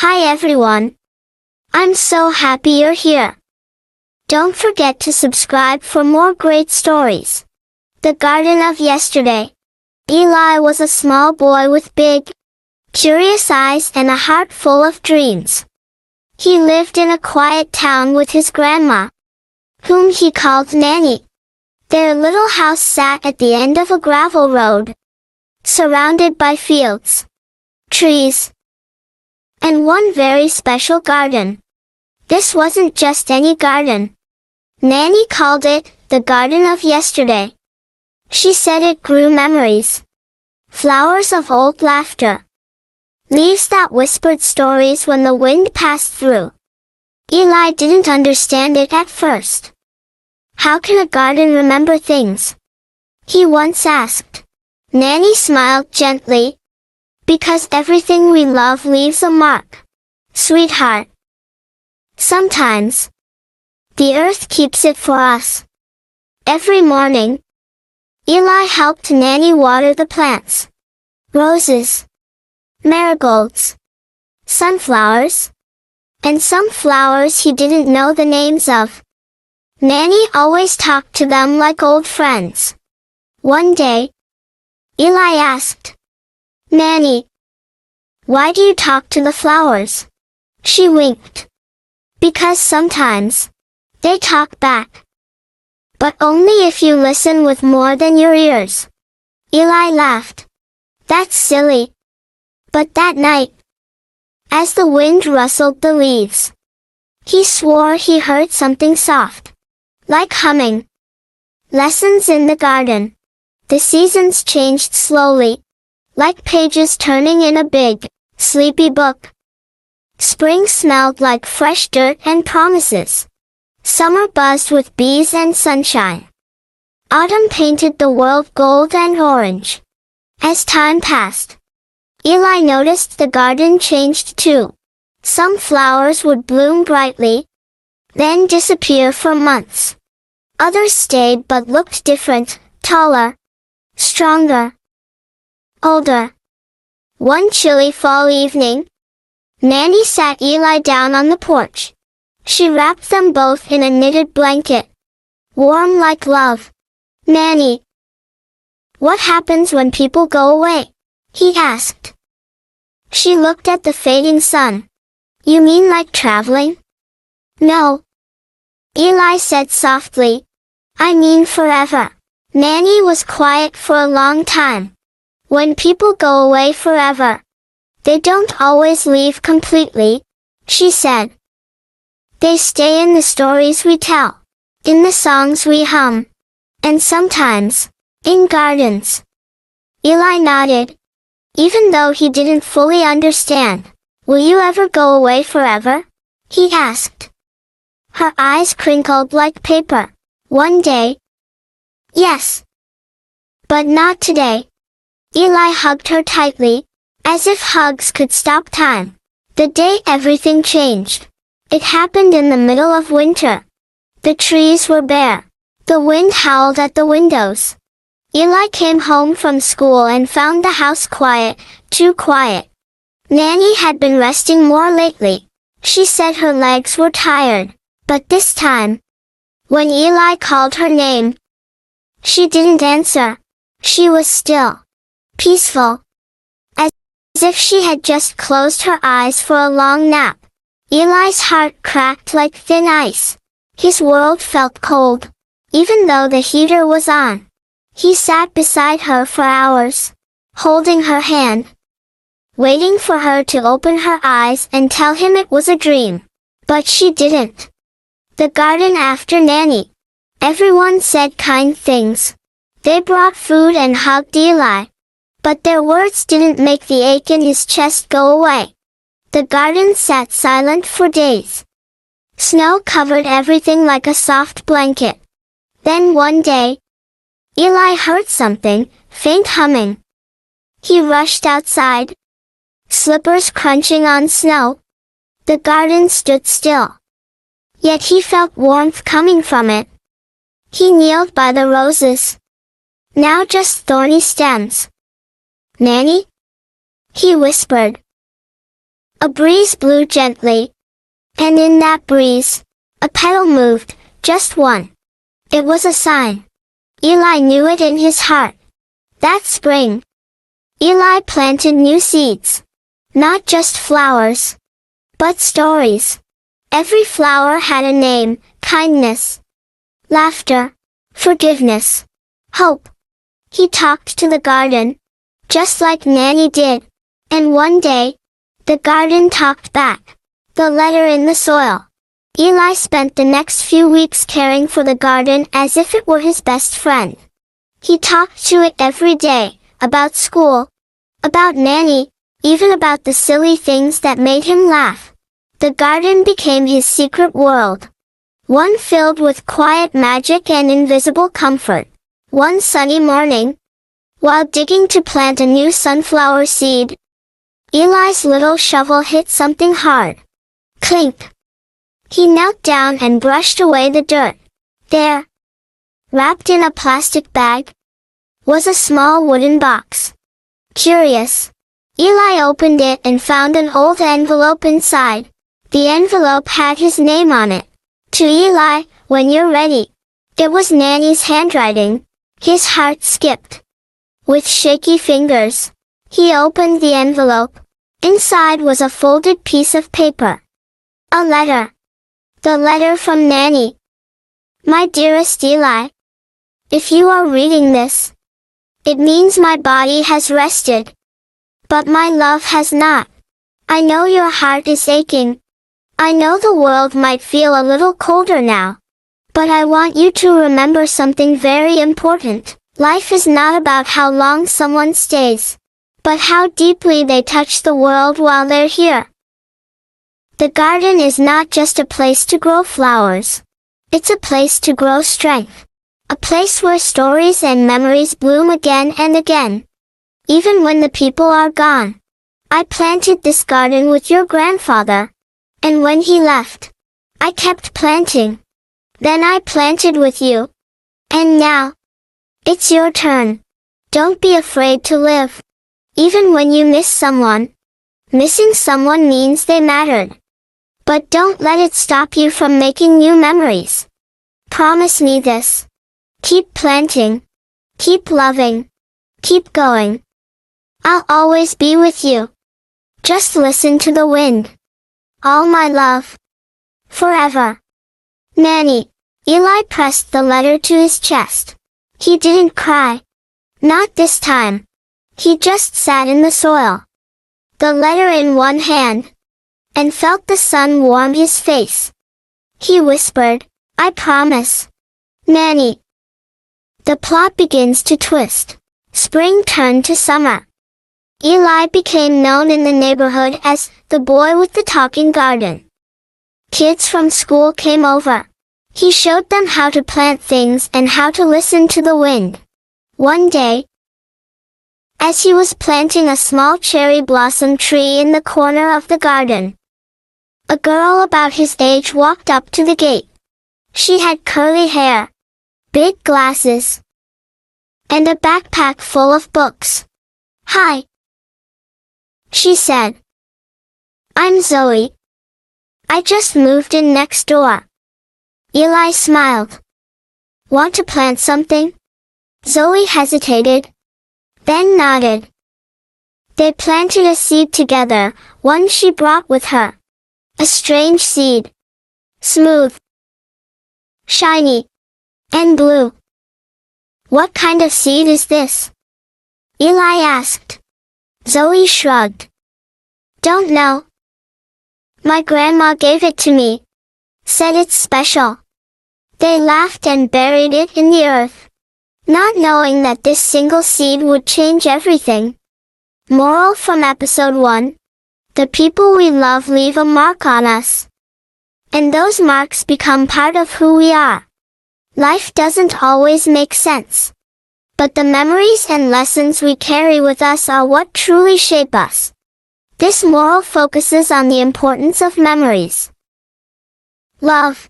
Hi everyone. I'm so happy you're here. Don't forget to subscribe for more great stories. The Garden of Yesterday. Eli was a small boy with big, curious eyes and a heart full of dreams. He lived in a quiet town with his grandma, whom he called Nanny. Their little house sat at the end of a gravel road, surrounded by fields, trees, and one very special garden. This wasn't just any garden. Nanny called it the Garden of Yesterday. She said it grew memories, flowers of old laughter, leaves that whispered stories when the wind passed through. Eli didn't understand it at first. How can a garden remember things? He once asked. Nanny smiled gently. Because everything we love leaves a mark, sweetheart. Sometimes, the earth keeps it for us. Every morning, Eli helped Nanny water the plants. Roses, marigolds, sunflowers, and some flowers he didn't know the names of. Nanny always talked to them like old friends. One day, Eli asked, Nanny, why do you talk to the flowers? She winked. Because sometimes, they talk back. But only if you listen with more than your ears. Eli laughed. That's silly. But that night, as the wind rustled the leaves, he swore he heard something soft, like humming. Lessons in the garden. The seasons changed slowly, like pages turning in a big, sleepy book. Spring smelled like fresh dirt and promises. Summer buzzed with bees and sunshine. Autumn painted the world gold and orange. As time passed, Eli noticed the garden changed too. Some flowers would bloom brightly, then disappear for months. Others stayed but looked different, taller, stronger, older. One chilly fall evening, Nanny sat Eli down on the porch. She wrapped them both in a knitted blanket, warm like love. Nanny, what happens when people go away? He asked. She looked at the fading sun. You mean like traveling? No. Eli said softly. I mean forever. Nanny was quiet for a long time. When people go away forever, they don't always leave completely, she said. They stay in the stories we tell, in the songs we hum, and sometimes, in gardens. Eli nodded, even though he didn't fully understand. Will you ever go away forever? He asked. Her eyes crinkled like paper. One day. Yes. But not today. Eli hugged her tightly, as if hugs could stop time. The day everything changed. It happened in the middle of winter. The trees were bare. The wind howled at the windows. Eli came home from school and found the house quiet, too quiet. Nanny had been resting more lately. She said her legs were tired. But this time, when Eli called her name, she didn't answer. She was still, peaceful, as if she had just closed her eyes for a long nap. Eli's heart cracked like thin ice. His world felt cold, even though the heater was on. He sat beside her for hours, holding her hand, waiting for her to open her eyes and tell him it was a dream. But she didn't. The garden after Nanny. Everyone said kind things. They brought food and hugged Eli. But their words didn't make the ache in his chest go away. The garden sat silent for days. Snow covered everything like a soft blanket. Then one day, Eli heard something, faint humming. He rushed outside, slippers crunching on snow. The garden stood still. Yet he felt warmth coming from it. He kneeled by the roses. Now just thorny stems. Nanny? He whispered. A breeze blew gently, and in that breeze, a petal moved, just one. It was a sign. Eli knew it in his heart. That spring, Eli planted new seeds. Not just flowers, but stories. Every flower had a name: kindness, laughter, forgiveness, hope. He talked to the garden, just like Nanny did. And one day, the garden talked back. The letter in the soil. Eli spent the next few weeks caring for the garden as if it were his best friend. He talked to it every day, about school, about Nanny, even about the silly things that made him laugh. The garden became his secret world. One filled with quiet magic and invisible comfort. One sunny morning, while digging to plant a new sunflower seed, Eli's little shovel hit something hard. Clink! He knelt down and brushed away the dirt. There, wrapped in a plastic bag, was a small wooden box. Curious, Eli opened it and found an old envelope inside. The envelope had his name on it. To Eli, when you're ready. It was Nanny's handwriting. His heart skipped. With shaky fingers, he opened the envelope. Inside was a folded piece of paper. A letter. The letter from Nanny. My dearest Eli, if you are reading this, it means my body has rested, but my love has not. I know your heart is aching. I know the world might feel a little colder now. But I want you to remember something very important. Life is not about how long someone stays, but how deeply they touch the world while they're here. The garden is not just a place to grow flowers. It's a place to grow strength. A place where stories and memories bloom again and again. Even when the people are gone. I planted this garden with your grandfather. And when he left, I kept planting. Then I planted with you. And now, it's your turn. Don't be afraid to live. Even when you miss someone. Missing someone means they mattered. But don't let it stop you from making new memories. Promise me this. Keep planting. Keep loving. Keep going. I'll always be with you. Just listen to the wind. All my love. Forever. Nanny. Eli pressed the letter to his chest. He didn't cry. Not this time. He just sat in the soil. The letter in one hand. And felt the sun warm his face. He whispered, I promise. Nanny. The plot begins to twist. Spring turned to summer. Eli became known in the neighborhood as the boy with the talking garden. Kids from school came over. He showed them how to plant things and how to listen to the wind. One day, as he was planting a small cherry blossom tree in the corner of the garden, a girl about his age walked up to the gate. She had curly hair, big glasses, and a backpack full of books. Hi, she said. I'm Zoe. I just moved in next door. Eli smiled. Want to plant something? Zoe hesitated, then nodded. They planted a seed together, one she brought with her. A strange seed. Smooth, shiny, and blue. What kind of seed is this? Eli asked. Zoe shrugged. Don't know. My grandma gave it to me. Said it's special. They laughed and buried it in the earth, not knowing that this single seed would change everything. Moral from episode 1. The people we love leave a mark on us. And those marks become part of who we are. Life doesn't always make sense. But the memories and lessons we carry with us are what truly shape us. This moral focuses on the importance of memories, love,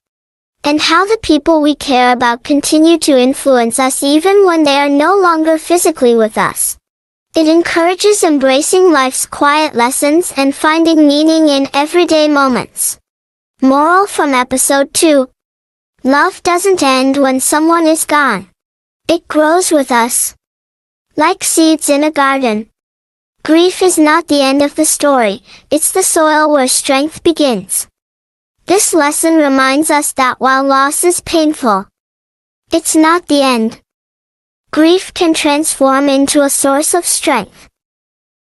and how the people we care about continue to influence us even when they are no longer physically with us. It encourages embracing life's quiet lessons and finding meaning in everyday moments. Moral from episode 2. Love doesn't end when someone is gone. It grows with us. Like seeds in a garden. Grief is not the end of the story, it's the soil where strength begins. This lesson reminds us that while loss is painful, it's not the end. Grief can transform into a source of strength.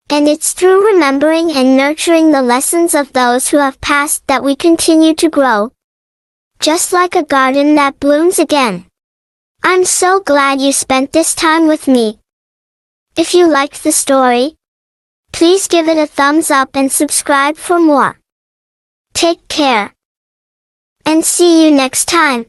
And it's through remembering and nurturing the lessons of those who have passed that we continue to grow. Just like a garden that blooms again. I'm so glad you spent this time with me. If you liked the story, please give it a thumbs up and subscribe for more. Take care. And see you next time.